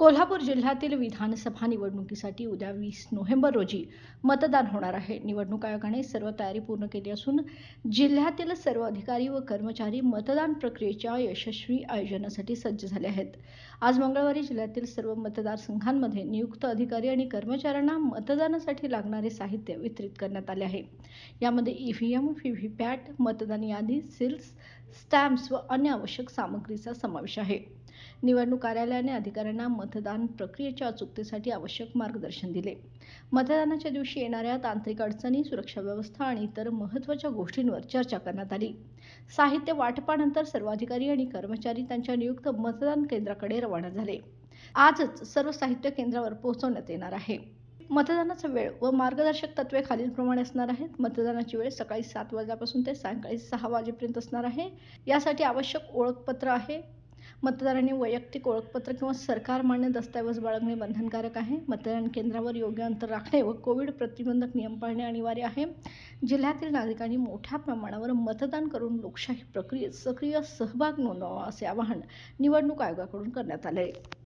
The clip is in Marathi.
कोल्हापूर जिल्ह्यातील विधानसभा निवडणुकीसाठी उद्या 20 नोव्हेंबर रोजी मतदान होणार आहे. निवडणूक आयोगाने सर्व तयारी पूर्ण केली असून जिल्ह्यातील सर्व अधिकारी व कर्मचारी मतदान प्रक्रियेच्या यशस्वी आयोजनासाठी सज्ज झाले आहेत. आज मंगळवारी जिल्ह्यातील सर्व मतदारसंघांमध्ये नियुक्त अधिकारी आणि कर्मचाऱ्यांना मतदानासाठी लागणारे साहित्य वितरित करण्यात आले आहे. यामध्ये ईव्हीएम, व्हीव्हीपॅट, मतदान यादी, सील्स, स्टॅम्प्स व अन्य आवश्यक सामग्रीचा समावेश आहे. निवडणूक कार्यालयाने अधिकाऱ्यांना मतदान प्रक्रियेच्या अचूकतेसाठी आवश्यक मार्गदर्शन दिले. मतदानाच्या दिवशी येणाऱ्या तांत्रिक अडचणी, सुरक्षा व्यवस्था आणि इतर महत्त्वाच्या गोष्टींवर चर्चा करण्यात आली. साहित्य वाटपानंतर सर्व अधिकारी आणि कर्मचारी त्यांच्या नियुक्त मतदान केंद्राकडे रवाना झाले. आजच सर्व साहित्य केंद्रावर पोहोचवण्यात येणार आहे. मतदानाचा वेळ व मार्गदर्शक तत्त्वे खालीलप्रमाणे असणार आहेत. मतदानाची वेळ सकाळी 7 वाजल्यापासून ते सायंकाळी 6 वाजेपर्यंत असणार आहे. यासाठी आवश्यक ओळखपत्र आहे. मतदारांनी वैयक्तिक ओळखपत्र किंवा सरकार मान्य दस्तऐवज बाळगणे बंधनकारक आहे. मतदान केंद्रावर योग्य अंतर राखणे व कोविड प्रतिबंधक नियम पाळणे अनिवार्य आहे. जिल्ह्यातील नागरिकांनी मोठ्या प्रमाणावर मतदान करून लोकशाही प्रक्रियेत सक्रिय सहभाग नोंदवावा असे आवाहन निवडणूक आयोगाकडून करण्यात आले आहे.